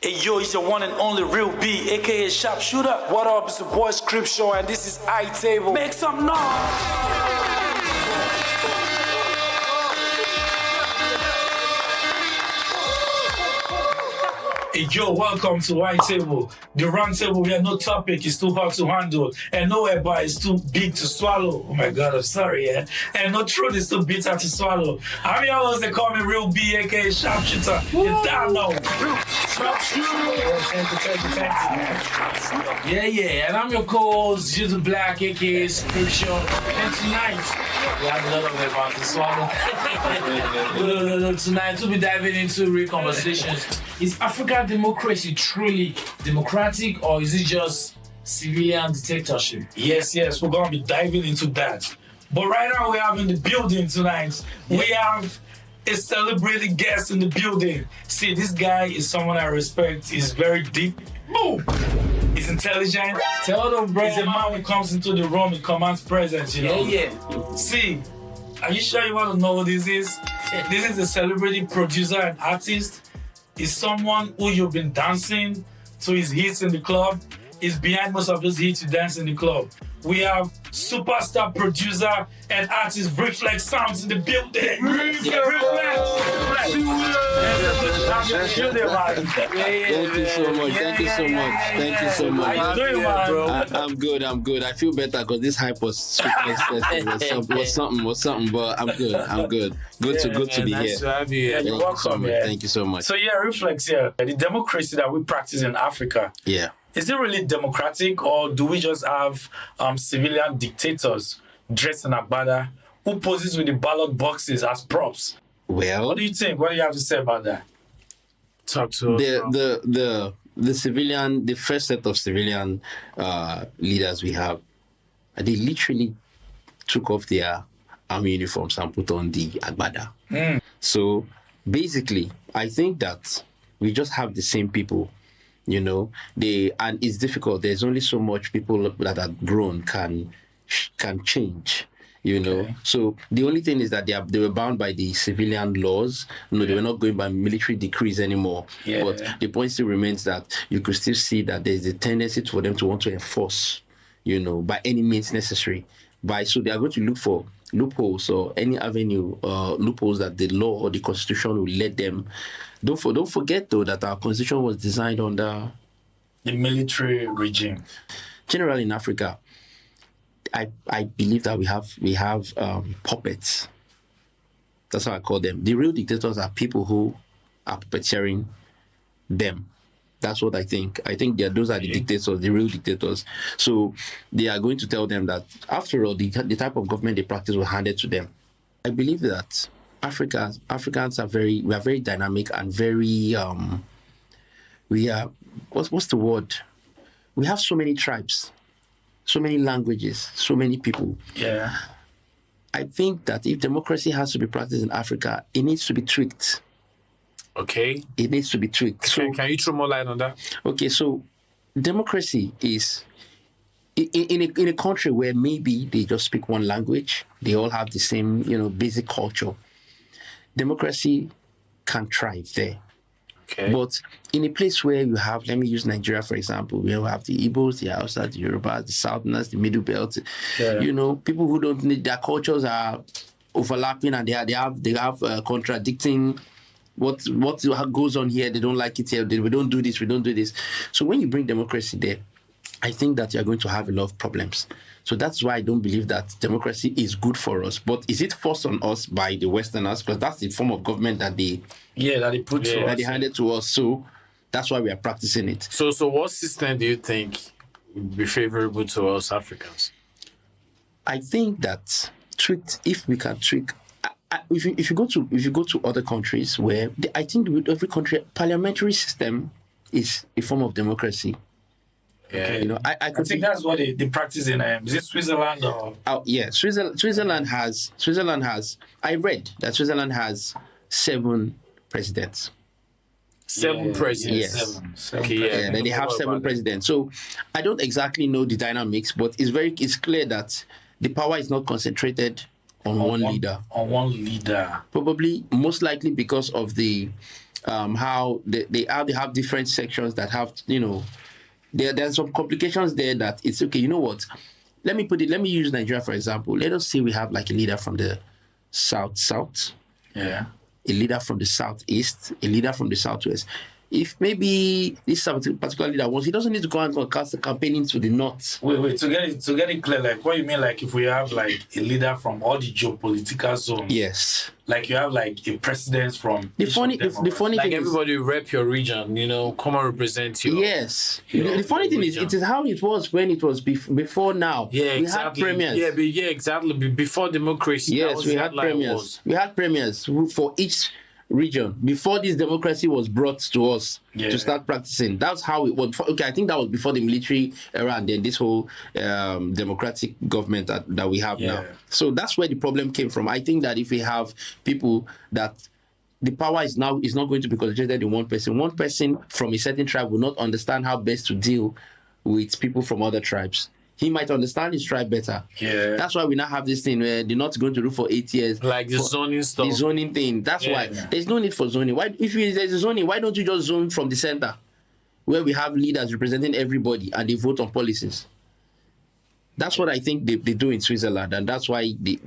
Hey yo, it's the one and only Real B, aka Sharpshooter. What up? It's the boy Script Show, and this is iTable. Make some noise! Hey yo, welcome to White Table, the round table where no topic is too hard to handle and no airbar is too big to swallow. Oh my God, I'm sorry, and no truth is too bitter to swallow. I'm your host, they call me Real B, aka Sharpshooter. You damn know. Thank you. Yeah, and I'm your co-host, Jizzle Black, aka Script Show. And tonight, we have a lot of airbar to swallow. Tonight, we'll be diving into real conversations. Is African democracy truly democratic, or is it just civilian dictatorship? Yes, we're going to be diving into that. But right now we have in the building tonight, we have a celebrated guest in the building. See, this guy is someone I respect. He's very deep. Boom! He's intelligent. Tell them, bro. He's a man who comes into the room, he commands presence, you know? Yeah. See, are you sure you want to know what this is? This is a celebrated producer and artist. Is someone who you've been dancing to his hits in the club. Is behind most of those hits you dance in the club. We have superstar producer and artist Reflex Soundz in the building. Reflex. Thank you so much. How you doing, man? Bro? I'm good. I feel better because this hype was super expensive. was something, but I'm good. Good to be nice here. To have you here. You're welcome, man. Thank you so much. So Reflex, the democracy that we practice in Africa. Yeah. Is it really democratic, or do we just have civilian dictators dressed in agbada who poses with the ballot boxes as props? Well, What do you think? What do you have to say about that? Talk to us. The first set of civilian leaders we have, they literally took off their army uniforms and put on the agbada. So basically, I think that we just have the same people. You know, and it's difficult. There's only so much people that are grown can change. You know, Okay. so the only thing is that they were bound by the civilian laws. No, they were not going by military decrees anymore. Yeah. But the point still remains that you could still see that there's a tendency for them to want to enforce, you know, by any means necessary. So they are going to look for loopholes or any avenue loopholes that the law or the constitution will let them. Don't forget though that our constitution was designed under The military regime. generally in Africa. I believe that we have puppets. That's how I call them. The real dictators are people who are puppeteering them. That's what I think. I think those are the dictators, the real dictators. So they are going to tell them that after all, the type of government they practice was handed to them. I believe that Africans are very dynamic and very we are what's the word? We have so many tribes, so many languages, so many people. Yeah. I think that if democracy has to be practiced in Africa, it needs to be tweaked. Okay. It needs to be tweaked. So, Can you throw more light on that? okay, so democracy is in a country where maybe they just speak one language, they all have the same, basic culture. Democracy can thrive there. Okay. But in a place where you have, let me use Nigeria for example, where we have the Igbos, the Hausa, the Yorubas, the Southerners, the Middle Belt. Yeah. People who don't need their cultures are overlapping and they have contradicting. What goes on here? They don't like it here. We don't do this. We don't do this. So when you bring democracy there, I think that you are going to have a lot of problems. So that's why I don't believe that democracy is good for us. But is it forced on us by the Westerners? Because that's the form of government that they handed to us. So that's why we are practicing it. So what system do you think would be favorable to us Africans? I think that if we can tweak. If you go to other countries where I think with every country parliamentary system is a form of democracy. Yeah. I think that's what they practice in. Is it Switzerland or? Yeah, Switzerland has. I read that Switzerland has 7 presidents. 7 presidents. Yes. Seven. Okay. Yeah. Yeah, they have 7 presidents. So I don't exactly know the dynamics, but it's clear that the power is not concentrated on one leader. On one leader. Probably, most likely because of the how they have different sections that have, there's some complications there that it's okay. You know what? Let me use Nigeria for example. Let us say we have like a leader from the south, Yeah. a leader from the southeast, a leader from the southwest. If maybe this particular leader wants, he doesn't need to go and cast the campaign into the north. Wait, to get it clear, like what you mean, like if we have like a leader from all the geopolitical zones, Yes. like you have like a president from The funny Like thing is, everybody rep your region, come and represent you. yes. The funny thing is, it is how it was when it was before now. Yeah, exactly. We had premiers. Yeah, exactly. Before democracy, that Yes, was we had exactly how it premiers. was. We had premiers for each region before this democracy was brought to us to start practicing. That's how it was. Okay, I think that was before the military era and then this whole democratic government that we have now. So that's where the problem came from. I think that if we have people that the power is not going to be concentrated in one person from a certain tribe will not understand how best to deal with people from other tribes. He might understand his tribe better. Yeah. That's why we now have this thing where they're not going to rule for 8 years. Like the zoning stuff. The zoning thing. That's why there's no need for zoning. Why, if there's a zoning, why don't you just zone from the center, where we have leaders representing everybody and they vote on policies? That's what I think they do in Switzerland, and that's why they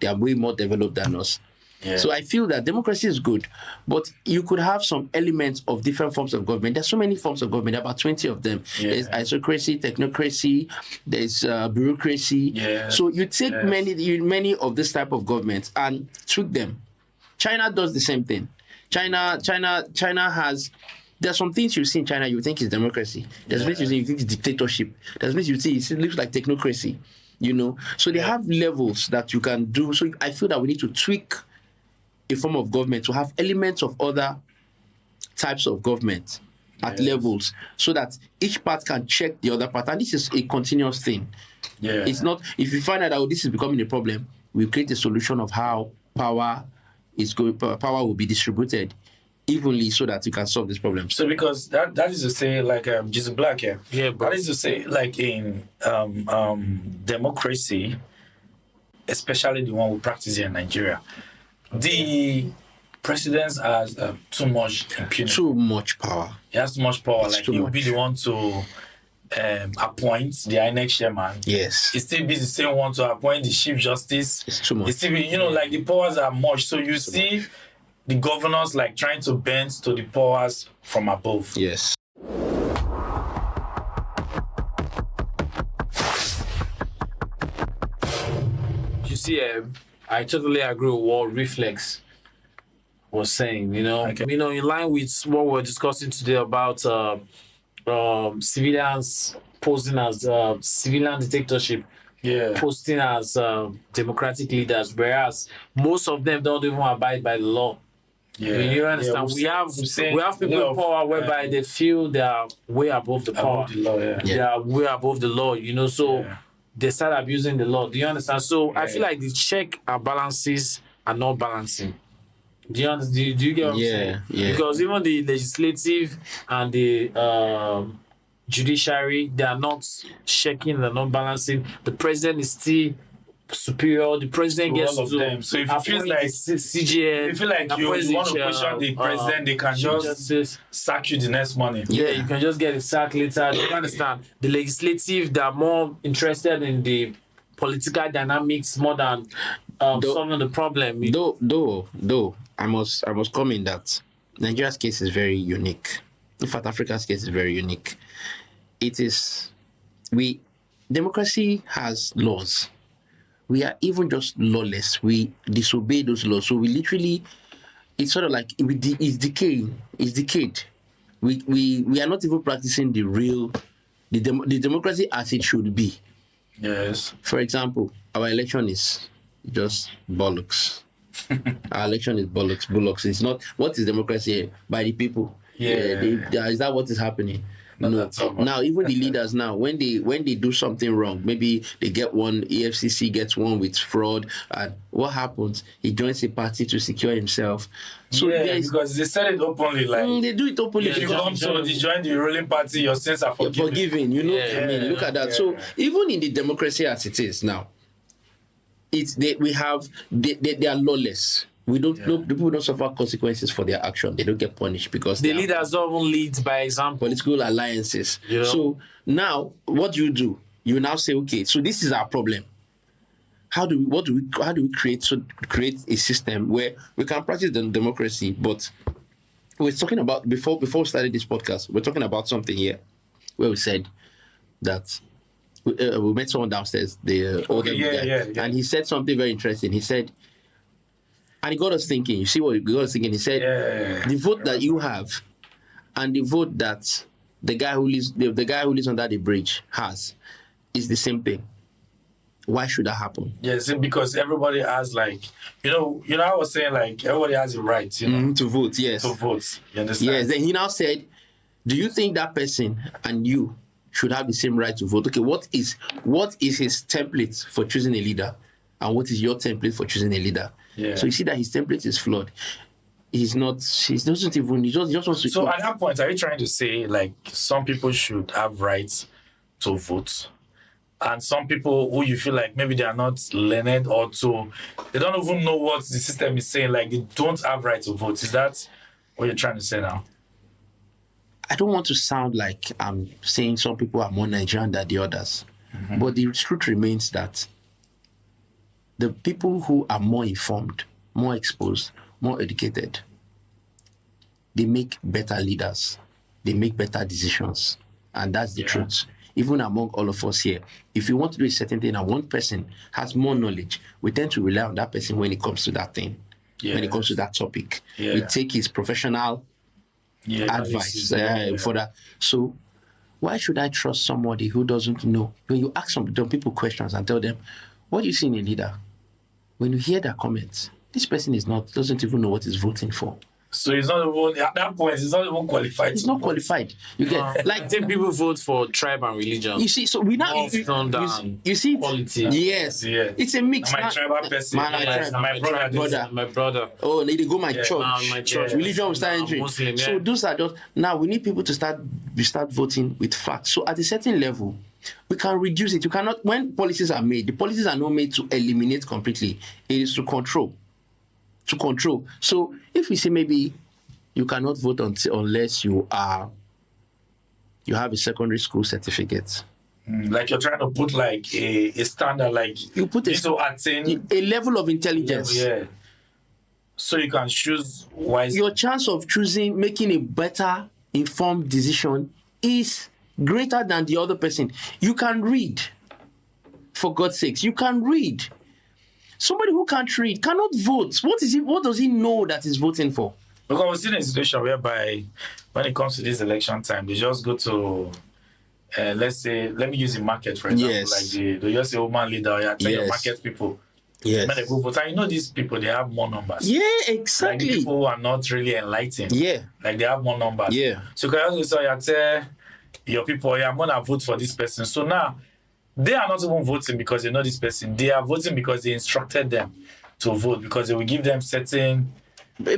are way more developed than us. Yeah. So I feel that democracy is good, but you could have some elements of different forms of government. There's so many forms of government, about 20 of them. Yeah. There's isocracy, technocracy, there's bureaucracy. Yeah. So you take many of this type of governments and tweak them. China does the same thing. China has. There's some things you see in China you think is democracy. There's things you see you think is dictatorship. There's things you see it looks like technocracy. So they have levels that you can do. So I feel that we need to tweak a form of government to have elements of other types of government at levels, so that each part can check the other part. And this is a continuous thing. Yeah. It's not, if you find out that this is becoming a problem, we create a solution of how power will be distributed evenly so that you can solve this problem. So because that is to say, like Jesus Black here. Yeah, bro. That is to say, like in democracy, especially the one we practice here in Nigeria, the president has too much impunity. Too much power. He has too much power. It's Like too he will be much. the one to appoint the INEC chairman. Yes. He still be the same one to appoint the chief justice. It's too much. He still be, like the powers are much. So you see the governors like trying to bend to the powers from above. Yes. You see, I totally agree with what Reflex was saying. Okay. In line with what we're discussing today about civilians posing as civilian dictatorship, posting as democratic leaders, whereas most of them don't even abide by the law. You understand? We have people in power whereby they feel they are way above the power. Above the law, They are way above the law, so they start abusing the law. Do you understand? So I feel like the check and balances are not balancing. Do you understand? Do you get what I'm saying? Yeah. Because even the legislative and the judiciary, they are not checking, they're not balancing. The president is still superior. The president To gets all of to them. So if you feel appoint like the CGN, you feel like you want to question the president, they can just sack you the next morning. Yeah, you can just get it sacked later. You understand? The legislative, they're more interested in the political dynamics more than solving the problem. Though I must comment that Nigeria's case is very unique. In fact, Africa's case is very unique. Democracy has laws. We are even just lawless. We disobey those laws. So we literally, it's sort of like it's decaying. It's decayed. We are not even practicing the democracy as it should be. Yes. For example, our election is just bollocks. Our election is bollocks. It's not. What is democracy? By the people. Is that what is happening? No. Now, even the leaders now, when they do something wrong, maybe they get one, EFCC gets one with fraud, and what happens? He joins a party to secure himself. So because they said it openly, like they do it openly. if you come to join the ruling party, your sins are You're forgiven. Look at that. So even in the democracy as it is now, they are lawless. We don't know, the people don't suffer consequences for their action. They don't get punished because the leaders don't even lead by example. Political alliances. You know? So now, what do? You now say, okay, so this is our problem. How do we create a system where we can practice the democracy? But we're talking about before we started this podcast, we're talking about something here where we said that we met someone downstairs, the older guy, and he said something very interesting. He said, and he got us thinking. You see what he got us thinking? He said, the vote that you have and the vote that the guy who lives under the bridge has is the same thing. Why should that happen? Yes, because everybody has I was saying everybody has a right, to vote. Yes, to vote. You understand? Yes. Then he now said, "Do you think that person and you should have the same right to vote?" Okay, what is his template for choosing a leader, and what is your template for choosing a leader? Yeah. So you see that his template is flawed. He just wants to. So at that point, are you trying to say some people should have rights to vote? And some people who you feel like maybe they are not learned they don't even know what the system is saying, they don't have right to vote. Is that what you're trying to say now? I don't want to sound like I'm saying some people are more Nigerian than the others. Mm-hmm. But the truth remains that the people who are more informed, more exposed, more educated, they make better leaders. They make better decisions. And that's the truth. Even among all of us here, if you want to do a certain thing and one person has more knowledge, we tend to rely on that person when it comes to that thing, when it comes to that topic. We take his professional advice for that. So why should I trust somebody who doesn't know? When you ask some people questions and tell them, what do you see in a leader? When you hear their comments, this person doesn't even know what he's voting for. So he's not even at that point. He's not even qualified. He's not qualified. You get I think people vote for tribe and religion. You see, so we now you see quality. Yes, it's a mix. My tribal person, my brother. Oh, they go my church. My church. Religion will start entering. Muslim, So those are just now we need people to start voting with facts. So at a certain level, we can reduce it. You cannot when policies are made. The policies are not made to eliminate completely. It is to control. So if we say maybe you cannot vote unless you have a secondary school certificate. Like you're trying to put a standard, you put a level of intelligence. Yeah. So you can choose wisely. Your chance of making a better informed decision is greater than the other person. You can read. For God's sakes, you can read. Somebody who can't read cannot vote. What does he know that he's voting for? Because we're still in a situation whereby when it comes to this election time, they just go to, let me use the market, for example. Yes. They just say, woman leader, tell your market people. Yes. When they go vote, and these people, they have more numbers. Yeah, exactly. The people who are not really enlightened. Yeah. They have more numbers. Yeah. So you can also tell your people, I'm going to vote for this person. So now, they are not even voting because they know this person. They are voting because they instructed them to vote, because they will give them certain the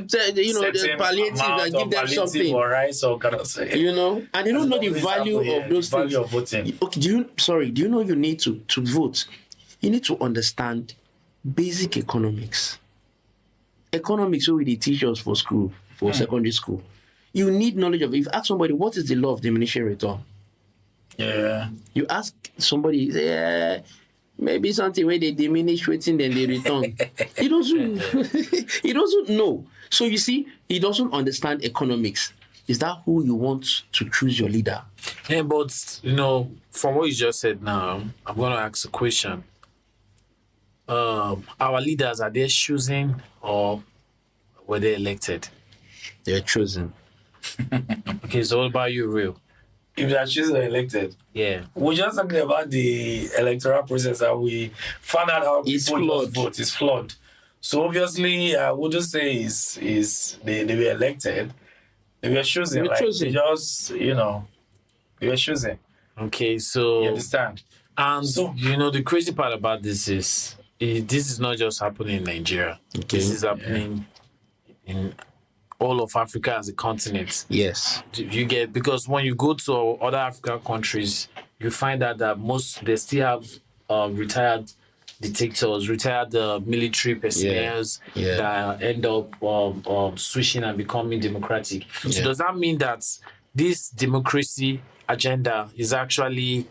palliative and give them something or rice or kind of, and they don't know the value of those things. Of voting. Okay, do you know you need to vote? You need to understand basic economics. Economics so they teach us for school, for secondary school. You need knowledge of it. If you ask somebody what is the law of diminishing return, you ask somebody, maybe something where they diminish waiting, then they return. He doesn't know. So you see, he doesn't understand economics. Is that who you want to choose your leader? Yeah, but from what you just said now, I'm going to ask a question. Our leaders, are they choosing or were they elected? They're chosen. Okay, so what about you, Real? If they are chosen or elected, we're just talking about the electoral process that we found out how people vote is flawed. So obviously, I would just say is they were elected, they were chosen. They just they were chosen. Okay, so you understand. And the crazy part about this is this is not just happening in Nigeria. Okay. This is happening in all of Africa as a continent. Yes. You get, because when you go to other African countries, you find out that they still have retired dictators, retired military personnel that end up switching and becoming democratic. So does that mean that this democracy agenda is actually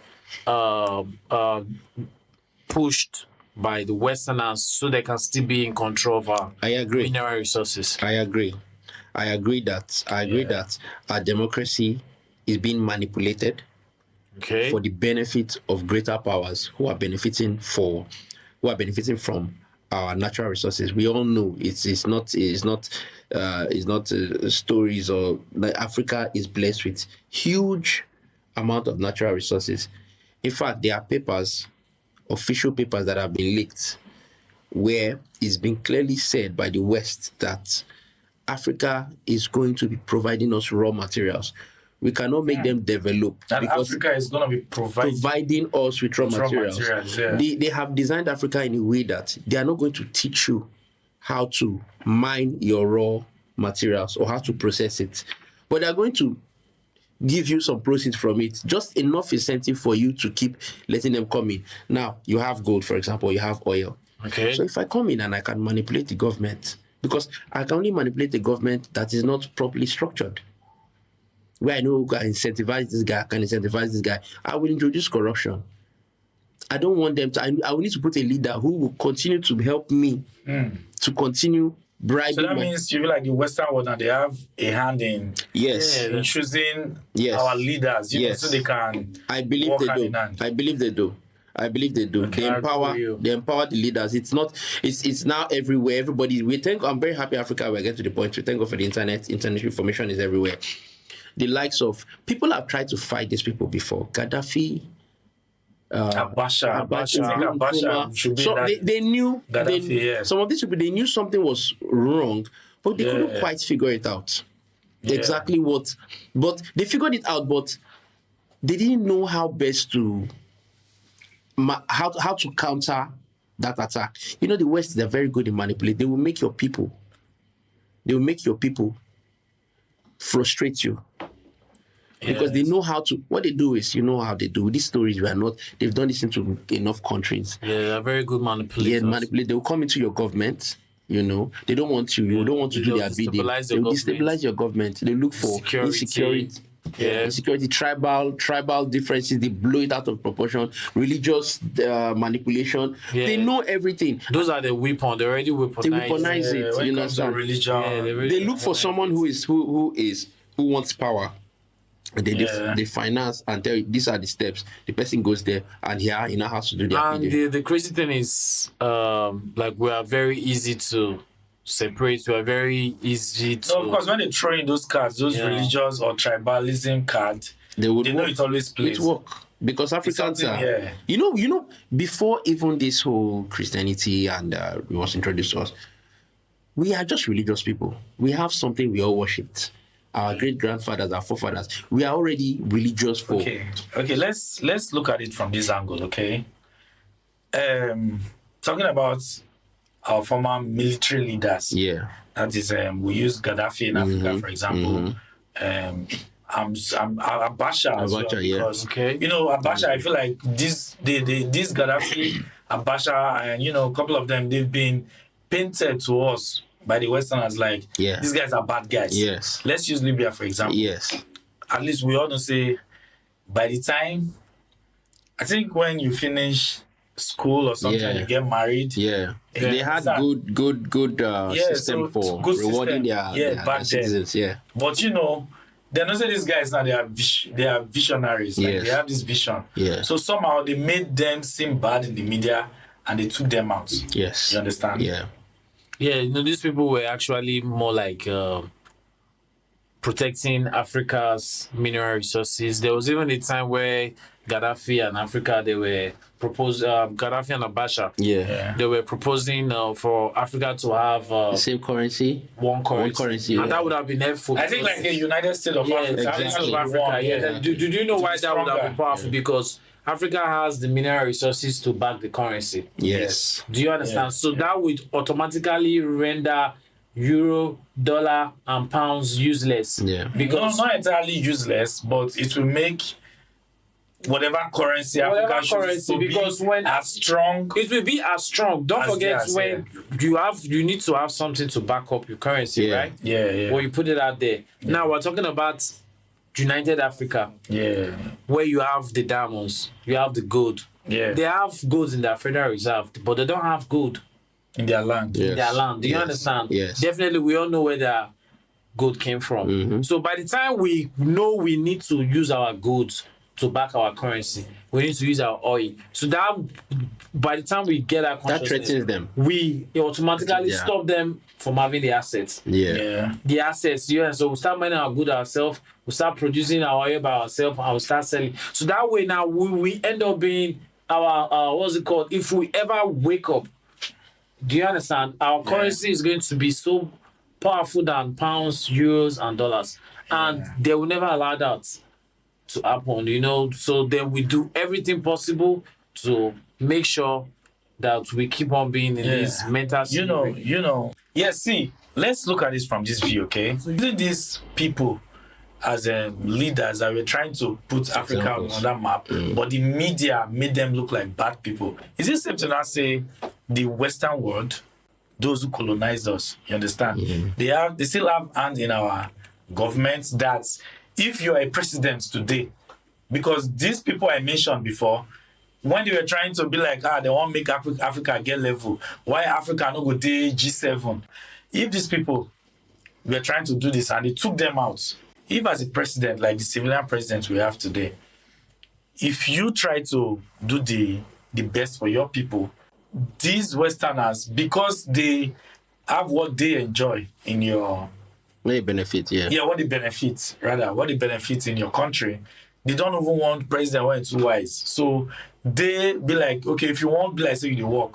pushed by the Westerners so they can still be in control of our mineral resources? I agree that our democracy is being manipulated for the benefit of greater powers who are benefiting from our natural resources. We all know it's not stories, or like Africa is blessed with huge amount of natural resources. In fact, there are official papers that have been leaked where it's been clearly said by the West that Africa is going to be providing us raw materials. We cannot make them develop. And Africa is going to be providing us with raw materials. They have designed Africa in a way that they are not going to teach you how to mine your raw materials or how to process it, but they are going to give you some proceeds from it, just enough incentive for you to keep letting them come in. Now, you have gold, for example, you have oil. Okay. So if I come in and I can manipulate the government, because I can only manipulate the government that is not properly structured, where I know I can incentivize this guy, I will introduce corruption. I don't want them to, I will need to put a leader who will continue to help me to continue bribing. So that means you feel like the Western world now, they have a hand in choosing our leaders, you know, so they can I believe they do. They empower the leaders. It's now everywhere. Everybody, I'm very happy Africa, we're getting to the point. We thank God for the internet. Internet information is everywhere. The likes of people have tried to fight these people before. Gaddafi, Abacha. So they knew Gaddafi, some of these people, they knew something was wrong, but they couldn't quite figure it out. Exactly what, but they figured it out, but they didn't know how best to how to counter that attack. You know, the West, they're very good in manipulating. They will make your people frustrate you. Because they know how to, what they do is, you know how they do. These stories they've done this into enough countries. Yeah, they're very good manipulators. Yeah, they will come into your government, you know. They don't want you, you don't want to do their bidding. They will destabilize your government. They look for insecurity. Insecurity, tribal differences, they blow it out of proportion, religious manipulation. They know everything. Those are the weapons. They already weaponize it. You know, religion. They look for someone who wants power. They finance and tell you these are the steps. The person goes there and he now has to do their bidding. And the crazy thing is, like, we are very easy to separate. We are very easy to. No, of course, when they throw in those cards, those religious or tribalism cards, they know it always plays. It work because Africans are. You know, before even this whole Christianity and it was introduced to us, we are just religious people. We have something we all worshipped. Our great-grandfathers, our forefathers, we are already religious folk. Okay. Let's look at it from this angle. Okay, talking about our former military leaders. Yeah, that is, we use Gaddafi in Africa, for example. Abacha as well, because you know, Abacha, I feel like this Gaddafi, Abacha, and you know, a couple of them, they've been painted to us by the Westerners like these guys are bad guys. Yes. Let's use Libya for example. Yes. At least we all don't say by the time, I think when you finish school or something, you get married. Yeah. They had good system for good rewarding their citizens. Yeah. But you know, they don't say these guys now they are visionaries. Like they have this vision. Yeah. So somehow they made them seem bad in the media and they took them out. Yes. You understand? Yeah. Yeah, you know, these people were actually more like protecting Africa's mineral resources. There was even a time where Gaddafi and Africa, they were proposing, Gaddafi and Abacha, they were proposing for Africa to have the same currency, one currency, and that would have been helpful. I think like a United States of Africa. Exactly. Do you know why that would have been powerful? Because Africa has the mineral resources to back the currency. Yes. Do you understand? Yes. So that would automatically render euro, dollar, and pounds useless. Yeah. Because not entirely useless, but it will make whatever currency Whatever Africa currency, should because be when as strong. it will be as strong. Don't As forget theirs, when you need to have something to back up your currency, Yeah. right? Yeah. When you put it out there. Now we're talking about United Africa, Yeah. where you have the diamonds, you have the gold. Yeah. They have gold in their Federal Reserve, but they don't have gold In their land. Yeah. in their land. Do you Yes. understand? Yes. Definitely, we all know where their gold came from. Mm-hmm. So by the time we know we need to use our goods to back our currency, we need to use our oil. So that by the time we get our That consciousness, threatens them. we automatically Yeah. stop them from having the assets. Yeah. Yeah. The assets, yeah. So we start mining our good ourselves, we start producing our oil by ourselves, and we start selling. So that way now we end up being our what's it called? If we ever wake up, do you understand? Our currency is going to be so powerful than pounds, euros, and dollars. And they will never allow that to happen, you know. So then we do everything possible to make sure that we keep on being in this mental You know. Yeah, see, let's look at this from this view, okay? So using these people as leaders that were trying to put Africa on that map, but the media made them look like bad people. Is it safe to now say the Western world, those who colonized us, you understand? They still have hands in our government that if you are a president today, because these people I mentioned before, when they were trying to be like, they want to make Africa get level, why Africa not go to G7? If these people were trying to do this and they took them out, if as a president, like the civilian president we have today, if you try to do the best for your people, these Westerners, because they have what they enjoy in your... What they benefit, yeah. what they benefit in your country, they don't even want president when it's too wise. So they be like, okay, if you want, be like, say you work,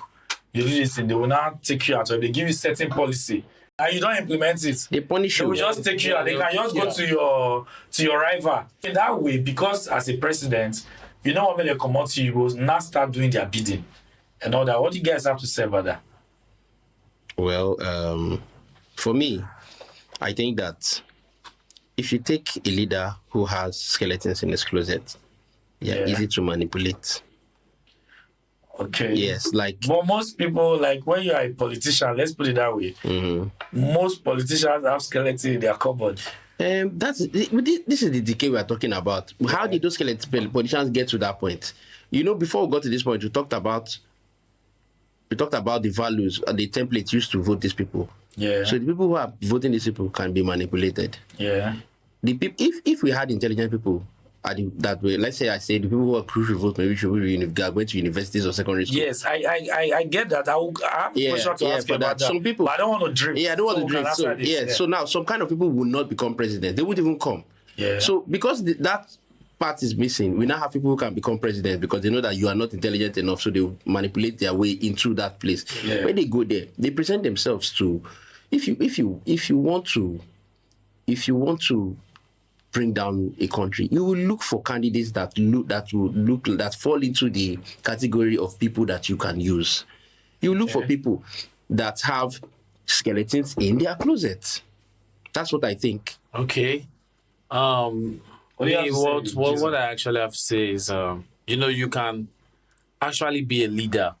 you do this, and they will not take you out, or they give you certain policy, and you don't implement it. They punish They you. will just take you out. They can just go to your rival. In that way, because as a president, you know when they come out to you, will now start doing their bidding and all that. What do you guys have to say about that? Well, for me, I think that if you take a leader who has skeletons in his closet, easy to manipulate. Okay. Yes, like... But most people, like when you are a politician, let's put it that way, most politicians have skeleton in their cupboard. This is the decay we are talking about. How did those skeleton politicians get to that point? You know, before we got to this point, we talked about the values and the templates used to vote these people. Yeah. So the people who are voting these people can be manipulated. Yeah. The people, if we had intelligent people that way, let's say the people who are crucial vote maybe should went to universities or secondary school. Yes, I get that. I have a question to ask you about that. Some people, but I don't want to drink. Yeah, I don't want to drink. So now some kind of people will not become president. They won't even come. Yeah. So because that part is missing, we now have people who can become president because they know that you are not intelligent enough, so they will manipulate their way into that place. Yeah. When they go there, they present themselves to. If you want to bring down a country, you will look for candidates that fall into the category of people that you can use. You look for people that have skeletons in their closets. That's what I think. Okay. What I actually have to say is, you can actually be a leader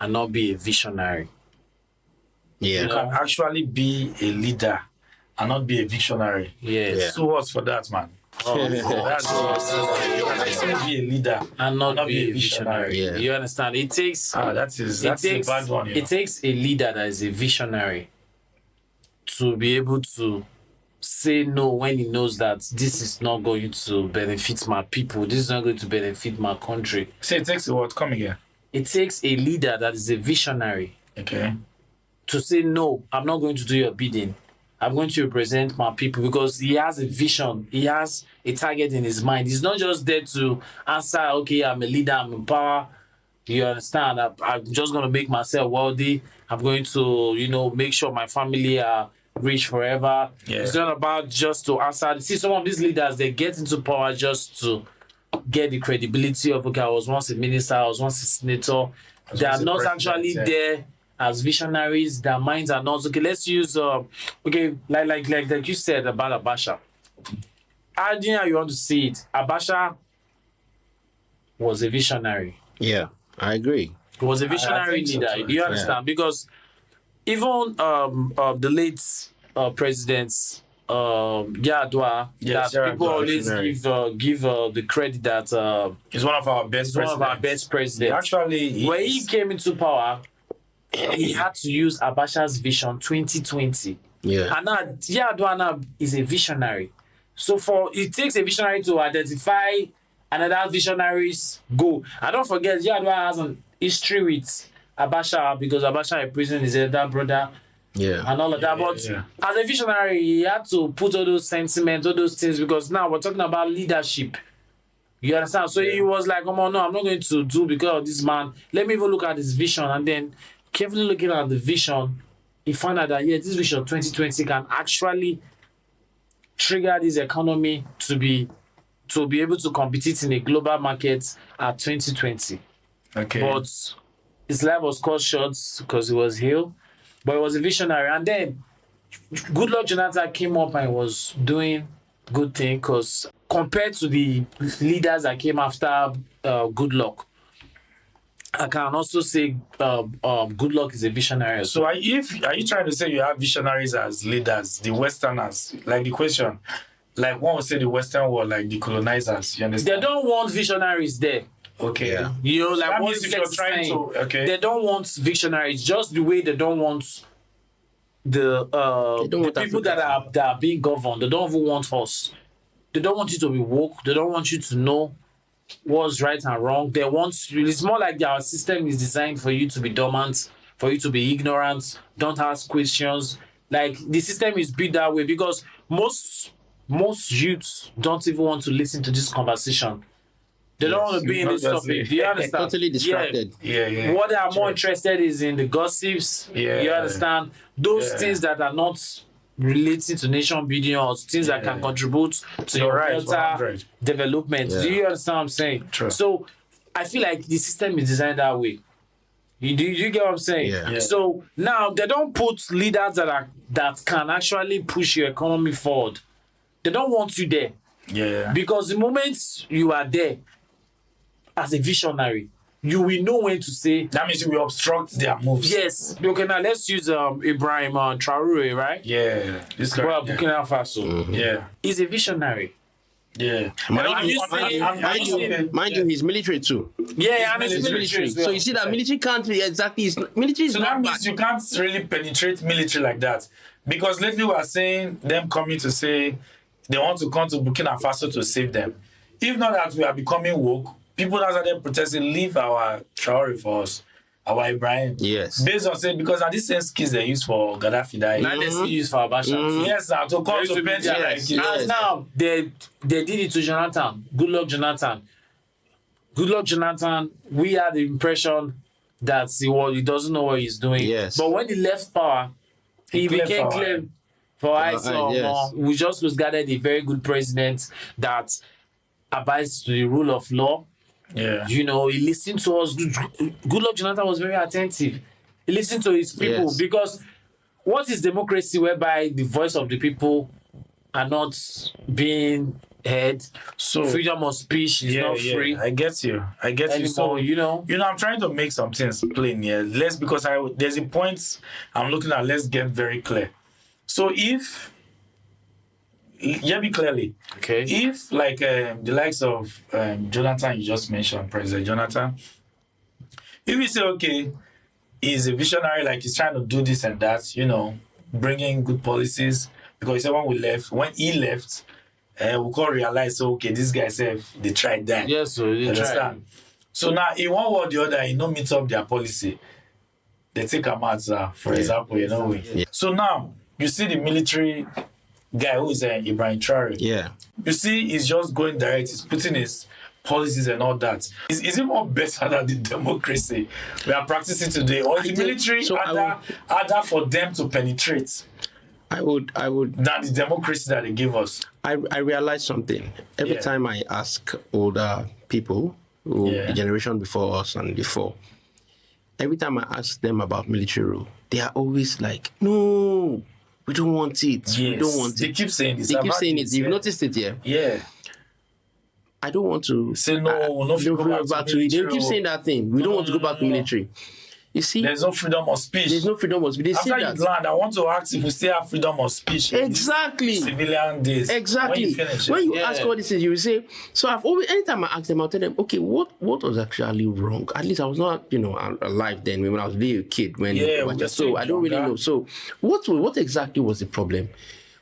and not be a visionary. Yeah. You can actually be a leader and not be a visionary. Yes. Yeah. So what's for that, man? That's you can actually be a leader and not be a visionary. Yeah. You understand? It takes that's a bad one. It takes a leader that is a visionary to be able to say no when he knows that this is not going to benefit my people, this is not going to benefit my country. Say it takes a what? Come again. It takes a leader that is a visionary. Okay. To say no, I'm not going to do your bidding. I'm going to represent my people, because he has a vision. He has a target in his mind. He's not just there to answer, okay, I'm a leader, I'm in power. You understand? I'm just going to make myself wealthy. I'm going to, make sure my family are rich forever. Yeah. It's not about just to answer. See, some of these leaders, they get into power just to get the credibility of, okay, I was once a minister, I was once a senator. They are not actually there as visionaries. Their minds are not, okay, let's use, like you said about Abacha. I don't know how you want to see it. Abacha was a visionary. Yeah, I agree. He was a visionary think so leader. too. Do you understand? Because even the late presidents, Yadwa, Yes, that people Yar'Adua, always visionary. give the credit that He's one of our best he's one of our presidents. best presidents. Actually, When he came into power, he had to use Abacha's vision 2020. Yeah. And now Yar'Adua now is a visionary. So it takes a visionary to identify another visionary's goal. And don't forget, Yar'Adua has an history with Abacha because Abacha imprisoned his elder brother Yeah. and all of that. But yeah. as a visionary, he had to put all those sentiments, all those things, because now we're talking about leadership. You understand? So he was like, oh no, I'm not going to do because of this man. Let me even look at his vision. And then carefully looking at the vision, he found out that, yeah, this vision 2020 can actually trigger this economy to be able to compete in a global market at 2020. Okay. But his life was cut short because he was ill. But he was a visionary. And then Goodluck Jonathan came up and was doing good thing because compared to the leaders that came after Goodluck, I can also say Goodluck is a visionary. So are you trying to say you have visionaries as leaders, the Westerners? Like the question, like one would say the Western world, like the colonizers. You understand? They don't want visionaries there. Okay. Yeah. You know, So like that what means if Reflex you're is trying saying, to, okay. they don't want visionaries, just the way they don't want the want people that are being governed. They don't even want us. They don't want you to be woke. They don't want you to know what's right and wrong. They want it's more like our system is designed for you to be dormant, for you to be ignorant, don't ask questions. Like the system is built that way because most youths don't even want to listen to this conversation. They don't want to be in this topic. Do you understand? Totally distracted. Yeah. What they are more interested is in the gossips. Yeah. You understand? Those things that are not relating to nation building or things that can contribute to You're your right, better 100. development. Yeah. Do you understand what I'm saying? True. So I feel like the system is designed that way. You get what I'm saying? Yeah. So now they don't put leaders that can actually push your economy forward. They don't want you there. Yeah. Because the moment you are there as a visionary, you will know when to say, That means you will obstruct their moves. yes. Okay, now let's use Ibrahim Traore, right? Yeah. This guy. Well, yeah. Burkina Faso. Yeah. He's a visionary. Yeah. Mind you, he's military too. Yeah, and it's military. military. as So well. you see that military can't be exactly. Military is So that not means bad. you can't really penetrate military like that. Because lately we are saying them coming to say they want to come to Burkina Faso to save them. If not that we are becoming woke, people that are there protesting, leave our Traore for us, our Ibrahim. Yes. Based on saying, because are these same skills they use for Gaddafi that Now they still use for Abacha. yes, sir, to come to paint Yeah, like and now they did it to Jonathan. Goodluck Jonathan, we had the impression that he doesn't know what he's doing. Yes. Oh, But when he left power, he cleared became power. clear for us. yes. We just regarded a very good president that abides to the rule of law. yeah. You know, he listened to us. Goodluck Jonathan was very attentive. He listened to his people Yes. because what is democracy whereby the voice of the people are not being heard? So Freedom of speech is not free I get you. anymore, So you know? I'm trying to make some things plain here. Because there's a point I'm looking at. Let's get very clear. So if hear me clearly. Okay. If like the likes of Jonathan you just mentioned, President Jonathan, if you say okay, he's a visionary, like he's trying to do this and that, bringing good policies. Because he said when he left, we could realize, so, okay, this guy said they tried that. Yes, so they tried. Understand? So now, in one way or the other, meet up their policy. They take a matter, for example, Yeah. So now, you see the military guy who is Ibrahim Traore. Yeah. You see, he's just going direct. He's putting his policies and all that. Is it more better than the democracy we are practicing today? Or is the military harder for them to penetrate I would than the democracy that they give us? I realize something. Every Yeah. time I ask older people, the generation before us and before, every time I ask them about military rule, they are always like, no, we don't want it. We don't want They it. keep saying this. They I've keep had saying it. this, You've yeah. noticed it here. Yeah. I don't want to say no. We'll not go back to it. They keep saying that thing. We don't want to go back to military. You see, there's no freedom of speech. There's no freedom of speech. They After say you that. land, I want to ask if we still have freedom of speech. Exactly. Civilian days. Exactly. When you ask all these things, you will say. So I've always, anytime I ask them, I'll tell them, okay, what was actually wrong? At least I was not, alive then when I was really a kid. So I don't really know. So what exactly was the problem?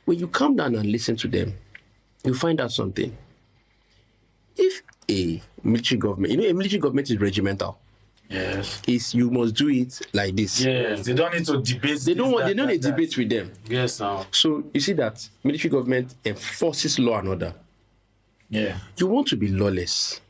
When you come down and listen to them, you find out something. If a military government, a military government is regimental. Yes. Is you must do it like this. Yes. They don't need to debate. They don't need debate with them. Yes, now. So you see that military government enforces law and order. Yeah. You want to be lawless.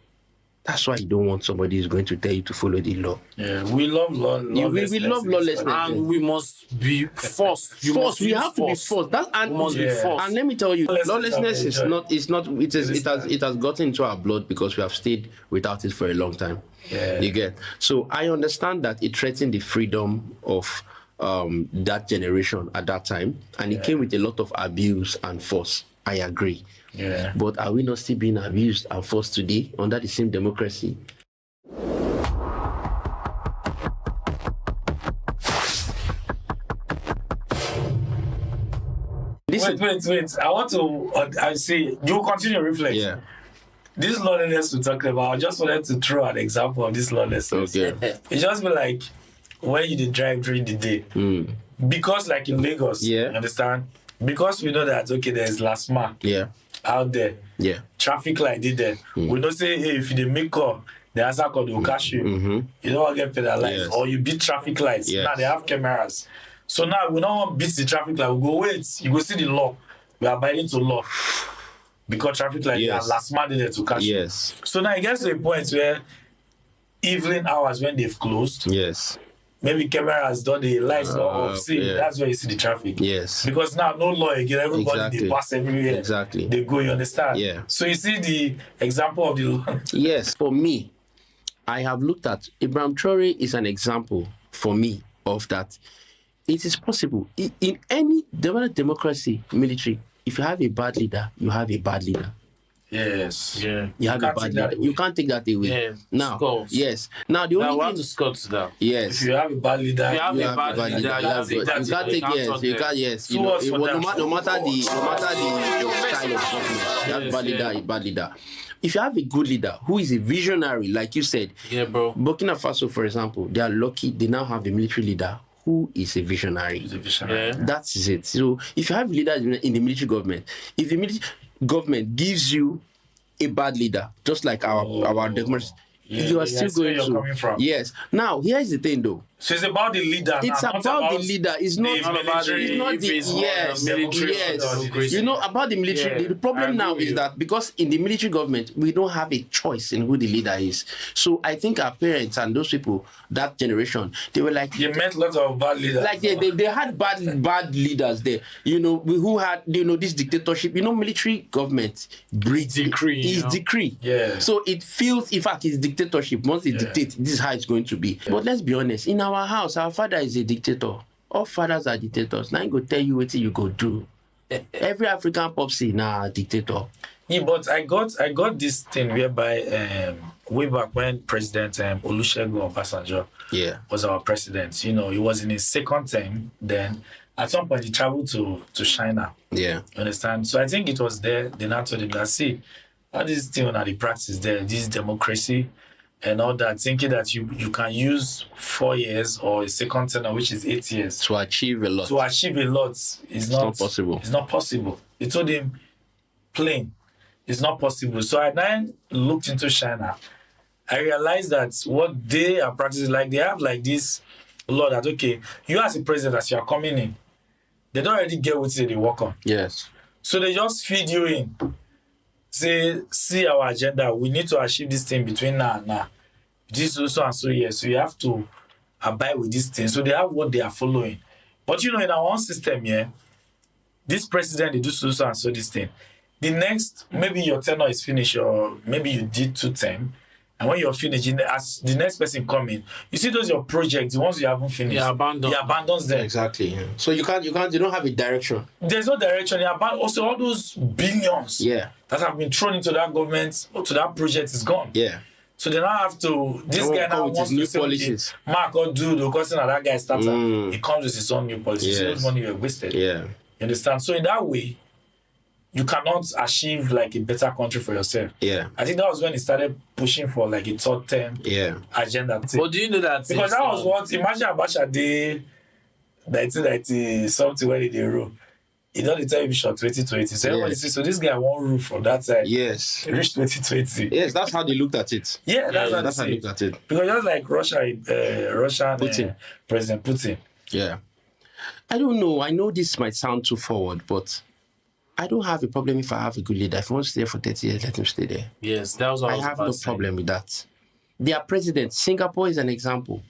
That's why you don't want somebody who's going to tell you to follow the law. Yeah, we love lawlessness. We love lawlessness. And we must be forced. We have to be forced. That must be forced. And let me tell you, lawlessness it has gotten into our blood because we have stayed without it for a long time. Yeah. You get. So I understand that it threatened the freedom of that generation at that time, and it came with a lot of abuse and force. I agree. Yeah. But are we not still being abused and forced today under the same democracy? Wait. I want to. I see. You continue reflect. Yeah. This lawlessness we talked about, I just wanted to throw an example of this lawlessness. Okay. It just be like when you did drive during the day. Because like in Lagos, you understand? Because we know that, there's LASMA out there. Yeah. Traffic light did there. We don't say, hey, if you didn't make call, the answer call, they will catch you. You don't want to get penalized. Or you beat traffic lights. Now they have cameras. So now we don't want to beat the traffic light. We go, wait, you go see the law. We are abiding to law. Because traffic light and LASMA did there to catch you. So now it gets to a point where evening hours when they've closed. Maybe cameras done the lights off. That's where you see the traffic. Because now no law again. Everybody they pass everywhere. They go. You understand? So you see the example of the law. Yes. For me, I have looked at Ibrahim Traore is an example for me of that. It is possible in any developed democracy, military. If you have a bad leader, you have a bad leader. Yes. Yeah. You have a bad leader. You can't take that away. Yeah. Now, Scores. yes. Now the only thing to Scots down. Yes. If you have a bad leader, you have a bad leader. You can't take You can't. Yes. No matter the style of government, you have a bad leader. If you have a good leader who is a visionary, like you said, bro. Burkina Faso, for example, they are lucky. They now have a military leader who is a visionary. That is it. So if you have leaders in the military government, if the military government gives you a bad leader, just like our democracy, you are still going to. Coming from. Yes. Now, here's the thing, though. So it's about the leader. It's about the leader. It's not about the military. You know about the military. The problem now is that because in the military government we don't have a choice in who the leader is. So I think our parents and those people, that generation, they were like they met lots of bad leaders. Like they had bad leaders there. Who had this dictatorship. Military government breeds decree. Yeah. So it feels, in fact, it's dictatorship. Once it dictates, this is how it's going to be. But let's be honest. In our house, our father is a dictator. All fathers are dictators. Now he go tell you what you go do. Every African popsy now a dictator. Yeah, but I got this thing whereby way back when President Olusegun Obasanjo was our president. He was in his second term. Then at some point he traveled to China. Yeah. You understand? So I think it was there. They now told him that see, all this thing on the practice there, this democracy and all that, thinking that you can use 4 years or a second tenure, which is 8 years. To achieve a lot. Is not possible. It's not possible. They told him plain, it's not possible. So I then looked into China. I realized that what they are practicing, like they have like this law that, you as a president, as you are coming in, they don't already get what they work on. Yes. So they just feed you in. Say, see our agenda. We need to achieve this thing between now and now. This so and so years. So you have to abide with this thing. So they have what they are following. But in our own system, this president, they do so and so this thing. The next, maybe your tenure is finished, or maybe you did 2 terms. And when you're finished, as the next person coming, you see those your projects, the ones you haven't finished. You abandon. He abandons them. Exactly. Yeah. So you don't have a direction. There's no direction. Also, all those billions that have been thrown into that government or to that project is gone. Yeah. So they now have to. This guy now wants to say, policies. Okay, Mark or dude, the question that guy started, he comes with his own new policies. Yes. So money you wasted. Yeah. You understand? So in that way, you cannot achieve like a better country for yourself. Yeah. I think that was when he started pushing for like a third term agenda. But do you know that? Because that was what, imagine Abacha did 1990 something when they rule. He don't tell you shot 2020. So everybody says, so this guy won't rule from that side. Yes. Reach 2020. Yes, that's how they looked at it. Yeah, that's how they looked at it. Because just like Russian President Putin. Yeah. I don't know. I know this might sound too forward, but I don't have a problem if I have a good leader. If he wants to stay for 30 years, let him stay there. Yes, that was what I have no problem with that. Their president, Singapore is an example.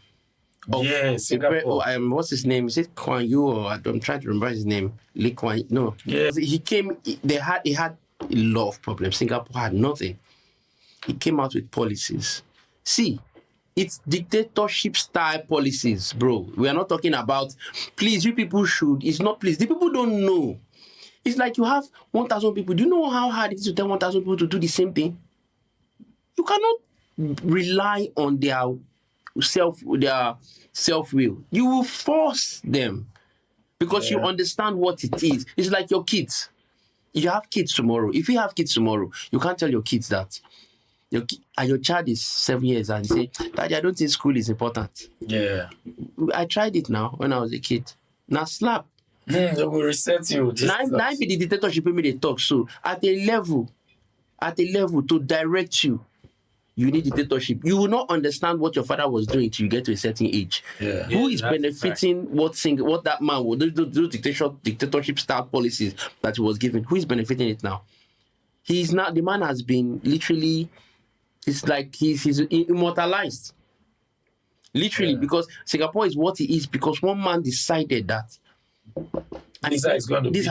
Singapore. What's his name? Is it Kuan Yew or I'm trying to remember his name? Lee Kuan Yew. No. Yeah. He came, he had a lot of problems. Singapore had nothing. He came out with policies. See, it's dictatorship style policies, bro. We are not talking about, please, you people should. It's not please. The people don't know. It's like you have 1,000 people. Do you know how hard it is to tell 1,000 people to do the same thing? You cannot rely on their self-will. You will force them because you understand what it is. It's like your kids. You have kids tomorrow. If you have kids tomorrow, you can't tell your kids that your child is 7 years and say, Daddy, I don't think school is important. Yeah. I tried it now when I was a kid. Now slap. They will reset you. Now be the dictatorship made they talk. So at a level to direct you, you need dictatorship. You will not understand what your father was doing till you get to a certain age. Yeah. Who is benefiting what that man would do dictatorship style policies that he was given? Who is benefiting it now? He's not. The man has been literally. It's like he's immortalized. Literally, because Singapore is what it is because one man decided that. And this is going to be. You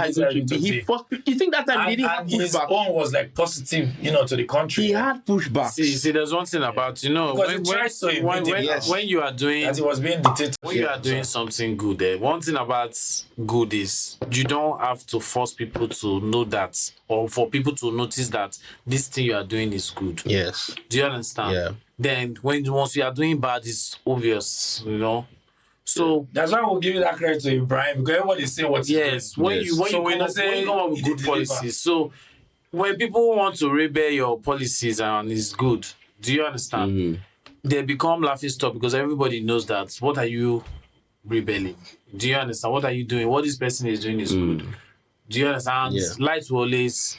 think that time he didn't have pushback? His own was like positive, to the country. He had pushback. See, there's one thing about when you are doing that he was being dictated. When you are doing something good, one thing about good is you don't have to force people to know that or for people to notice that this thing you are doing is good. Yes. Do you understand? Yeah. Then once you are doing bad, it's obvious, So that's why we'll give you that credit to Ibrahim because everybody say what when you come up with good policies. So when people want to rebel your policies and it's good, do you understand? Mm-hmm. They become laughing stock because everybody knows that. What are you rebelling? Do you understand? What are you doing? What this person is doing is good. Do you understand? Yeah. Light will always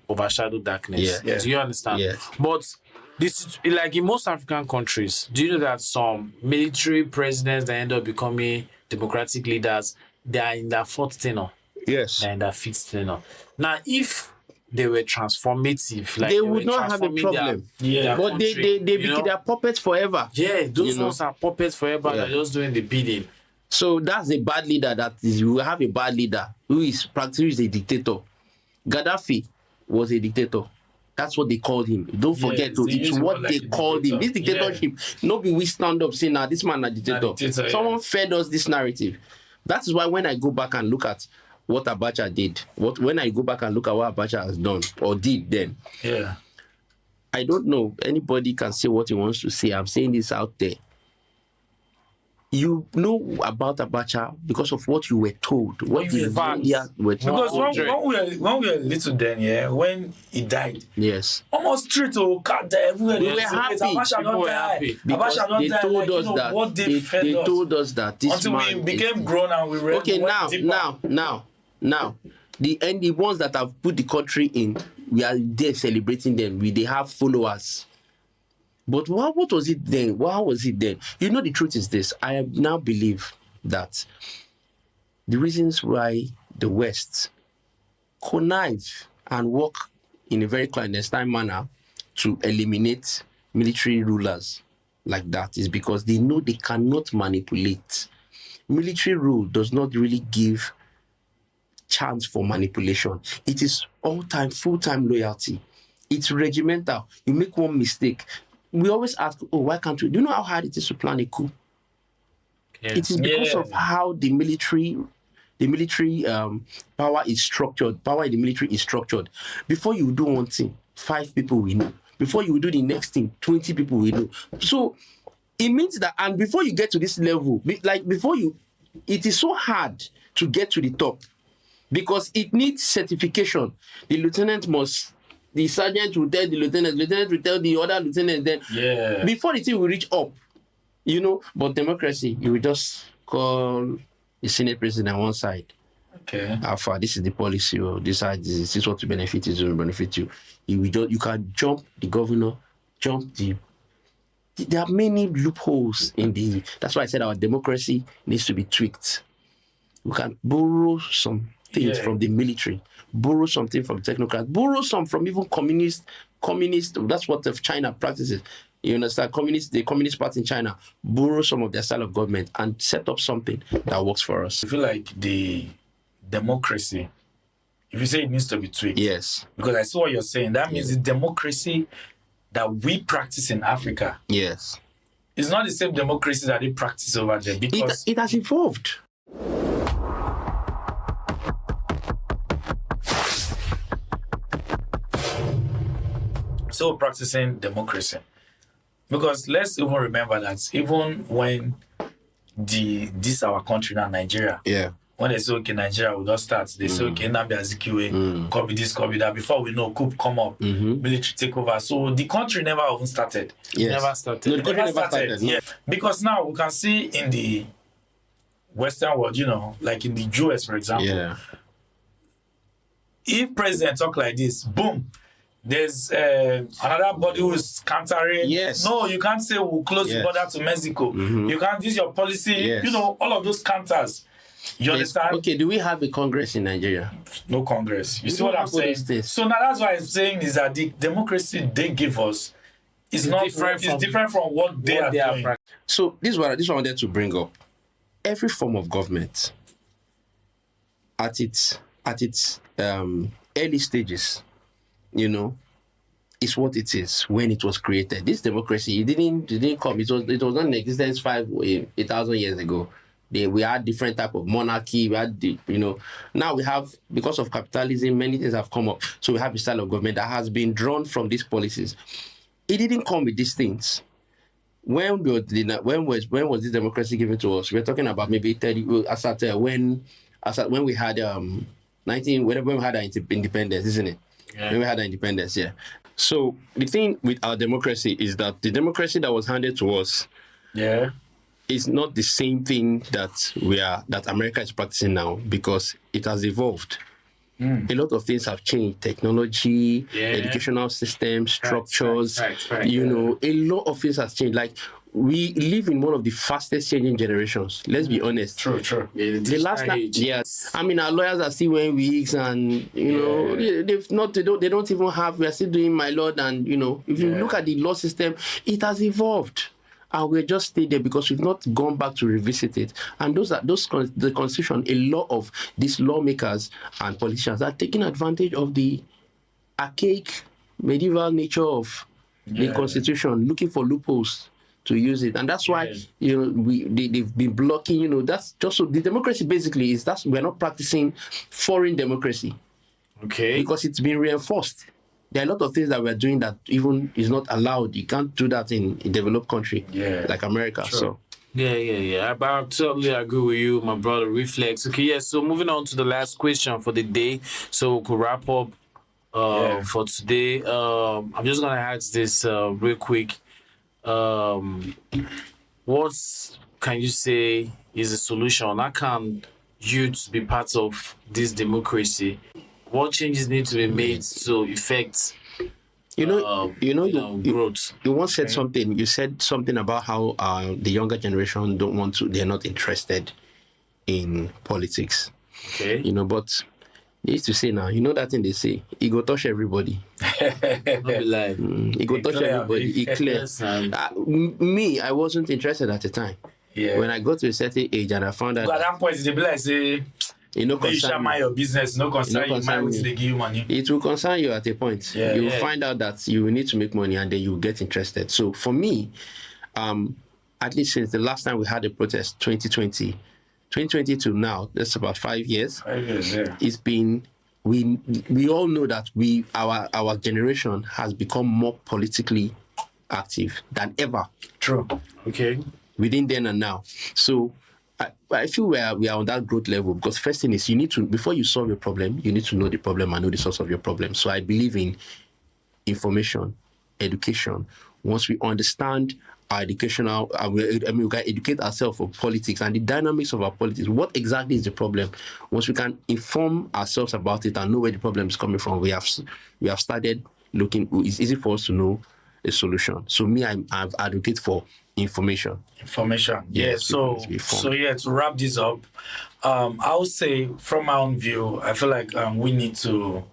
overshadow darkness. Yeah. Do you understand? Yeah. But this is like in most African countries. Do you know that some military presidents that end up becoming democratic leaders, they are in their fourth tenure? Yes. They're in their fifth tenure. Now, if they were transformative, like they would not have a problem. But they become their puppets forever. Yeah, those ones are puppets forever. Yeah. They're just doing the bidding. So that's a bad leader. You have a bad leader who is practically a dictator. Gaddafi was a dictator. That's what they called him. Don't forget, it's what they called him. This dictatorship, nobody we stand up saying, this man is a dictator. Someone fed us this narrative. That is why when I go back and look at what Abacha did, when I go back and look at what Abacha has done or did then, I don't know. Anybody can say what he wants to say. I'm saying this out there. You know about Abacha because of what you were told. What the media were told. Because when we were little then, when he died, almost straight to cut everywhere. We were happy. Abacha don't die. Abacha don't die. Told us that. What they told us that this until man we became grown and we read. Okay, now, the ones that have put the country in, we are there celebrating them. They have followers. But what was it then? How was it then? The truth is this. I now believe that the reasons why the West connive and work in a very clandestine manner to eliminate military rulers like that is because they know they cannot manipulate. Military rule does not really give chance for manipulation. It is all-time, full-time loyalty. It's regimental. You make one mistake, we always ask, oh, why can't we? Do you know how hard it is to plan a coup? Yeah. It is because of how the military power is structured. Power in the military is structured. Before you do one thing, 5 people will know. Before you do the next thing, 20 people will know. So it means that, and before you get to this level, it is so hard to get to the top because it needs certification. The sergeant will tell the lieutenant will tell the other lieutenant, then before the thing will reach up, but democracy, you will just call the Senate president on one side. Okay. How far? This is the policy, or this is what to benefit you, to benefit you. You can jump the governor, there are many loopholes in that's why I said our democracy needs to be tweaked. We can borrow some things from the military, borrow something from technocrats, borrow some from even communist. That's what China practices. You understand? The Communist Party in China borrow some of their style of government and set up something that works for us. I feel like the democracy, if you say it needs to be tweaked, yes, because I see what you're saying. That means the democracy that we practice in Africa, yes, it's not the same democracy that they practice over there, because it has evolved. So practicing democracy, because let's even remember that even when this our country now, Nigeria, when they say okay, Nigeria will just start, they say okay, Nnamdi Azikiwe, copy this, copy that. Before we know, coup come up, military take over. So the country never even started. Yes. Never started. No, the country never started. Yeah, because now we can see in the Western world, like in the US, for example, if president talk like this, boom, there's another body who is countering. Yes. No, you can't say we'll close the border to Mexico. You can't use your policy. Yes. All of those counters. You understand? Okay, do we have a Congress in Nigeria? No Congress. You see what I'm saying? So now that's why I'm saying is that the democracy they give us is different from what they are doing. So this is what I wanted to bring up. Every form of government at its early stages, is what it is when it was created. This democracy, it didn't come. It was not in existence 8,000 years ago. We had different type of monarchy. We had now we have, because of capitalism, many things have come up. So we have a style of government that has been drawn from these policies. It didn't come with these things. When was this democracy given to us? We're talking about maybe 30 when we had when we had our independence, isn't it? Yeah. When we had our independence, yeah. So the thing with our democracy is that the democracy that was handed to us, is not the same thing that America is practicing now, because it has evolved. A lot of things have changed. Technology, educational systems, structures. Right. A lot of things have changed. Like, we live in one of the fastest changing generations. Let's be honest. True. Yeah, The last time, yes. I mean, our lawyers are still wearing wigs, and they don't even have. We are still doing my lord, and if you look at the law system, it has evolved. And we're just stayed there because we've not gone back to revisit it. And the Constitution, a lot of these lawmakers and politicians are taking advantage of the archaic medieval nature of the Constitution, looking for loopholes to use it. And that's why they've been blocking. That's just so the democracy basically is we're not practicing foreign democracy. Okay. Because it's been reinforced. There are a lot of things that we're doing that even is not allowed. You can't do that in a developed country like America. True. So Yeah. I totally agree with you, my brother. Reflex. Okay, so moving on to the last question for the day, so we could wrap up for today. I'm just gonna ask this real quick. What can you say is a solution? How can youths be part of this democracy? What changes need to be made to effect growth? You once said something. You said something about how the younger generation they're not interested in politics. Okay. But they used to say now, that thing they say, it go touch everybody. Not be like, it go touch everybody. It clear. Me, I wasn't interested at the time. Yeah. When I got to a certain age and I found out. But at that point, they be like, say, You know, you shall mind your business. No concern you. Mind what they give you money. It will concern you at a point. You will find out that you will need to make money, and then you will get interested. So for me, at least since the last time we had a protest, 2020 to now, that's about 5 years. 5 years, yeah. It's been, we all know that our generation has become more politically active than ever. True. Okay. Within then and now. So I feel we are on that growth level, because first thing is, you need to, before you solve your problem, you need to know the problem and know the source of your problem. So I believe in information, education. Once we understand our educational, we can educate ourselves of politics and the dynamics of our politics. What exactly is the problem? Once we can inform ourselves about it and know where the problem is coming from, we have started looking. It's easy for us to know a solution. So me, I've advocate for information. Yeah. So to wrap this up, I would say from my own view, I feel like we need to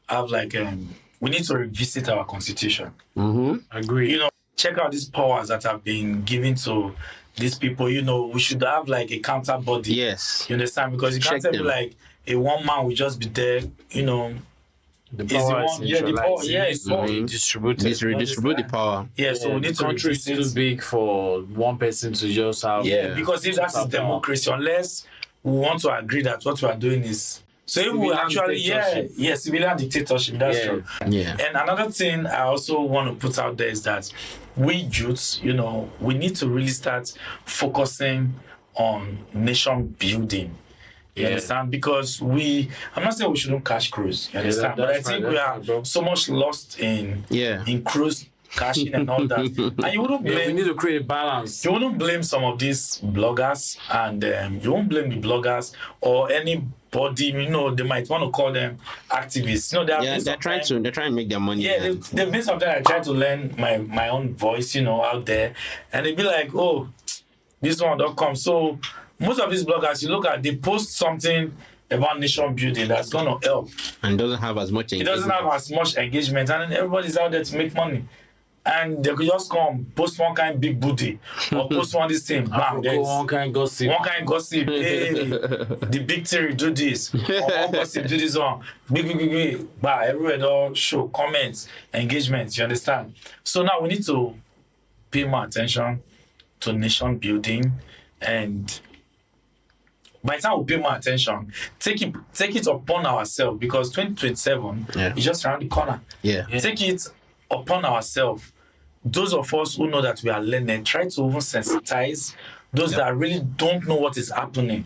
have we need to revisit our constitution. Agree. You know, check out these powers that have been given to these people. You know, we should have like a counter body. Yes. You understand? Because you can't tell me like a one man will just be there, you know. The power is distribute the power. Yeah, so we need to country is too big for one person to just have. Yeah, because if that is democracy, unless we want to agree that what we are doing is so if we actually civilian dictatorship, that's true. Yeah. And another thing I also want to put out there is that we youths, you know, we need to really start focusing on nation building. You understand? Because I'm not saying we shouldn't cash cruise, you understand? But I think we are so much lost in cruise cashing and all that. And you wouldn't blame... we need to create a balance. You wouldn't blame some of these bloggers, and you won't blame the bloggers or anybody, you know, they might want to call them activists. You know, they're trying to make their money. Yeah, they've been something I try to learn my own voice, you know, out there. And they'd be like, oh, this one don't come. So most of these bloggers, you look at, they post something about nation building that's going to help. And doesn't have as much engagement. It doesn't have as much engagement. And then everybody's out there to make money. And they could just come, post one kind big booty, or post one this thing, bam, one kind gossip. Hey, the big theory do this, or one gossip do this one. Big, bah, everywhere don't show comments, engagement, you understand? So now we need to pay more attention to nation building, and by the time we pay more attention, take it upon ourselves, because 2027 is just around the corner. Take it upon ourselves. Those of us who know that we are learning, try to even sensitize those that really don't know what is happening.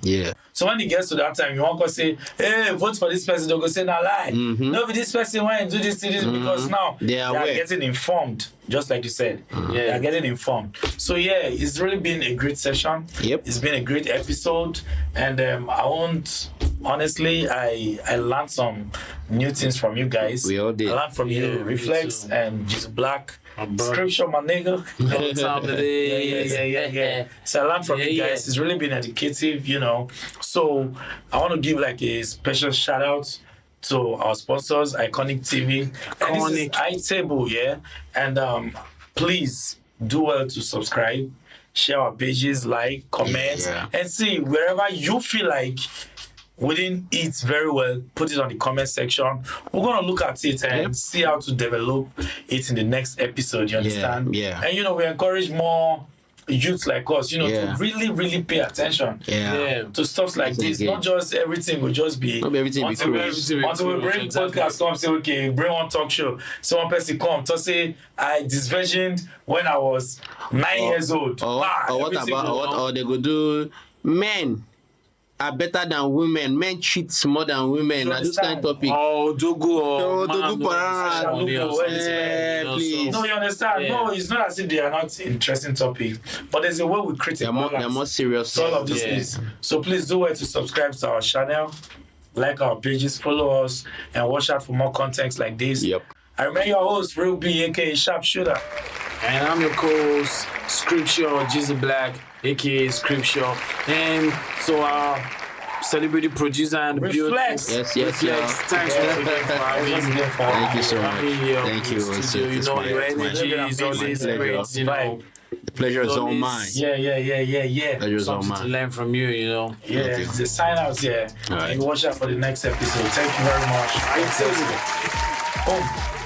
So when it gets to that time, you won't go say, hey, vote for this person. They'll go say, nah, lie. No, this person went and do this, because now they are getting informed, just like you said. They are getting informed. So it's really been a great session. It's been a great episode. And honestly, I learned some new things from you guys. We all did. I learned from you, Reflex and Jesus Black. Scripture, my nigga. So I learned from you guys. It's really been educative, you know. So I want to give like a special shout out to our sponsors, Iconic TV. And this is iTable, And please do well to subscribe, share our pages, like, comment, and see wherever you feel like we didn't eat very well, put it on the comment section. We're going to look at it and see how to develop it in the next episode, you understand? And, you know, we encourage more youths like us, you know, to really, really pay attention to stuff like this. Not just everything will just be... Not everything until we bring podcast come, say, okay, bring one talk show. So one person come to say, I disversioned when I was 9 years old. Or they go do men are better than women. Men cheat more than women. Now this kind of topic. Please. No, you understand? No, it's not as if they are not interesting topics, but there's a way we create a balance. They're more serious. All of these things. So please do well to subscribe to our channel, like our pages, follow us, and watch out for more contents like this. I remain your host, Real B, aka Sharpshooter. And I'm your co-host, Scripture, Jesus Black, aka Scripture. And so our celebrity producer and Reflex. Reflex. Thanks for having me. Thank you so much. Thank you. You know, your energy is always great. You know, The pleasure is all Always- mine. Yeah. Pleasure is all Something to mine. learn from you, you know. Yeah, the sign out here. All right. And watch out for the next episode. Thank you very much. Boom.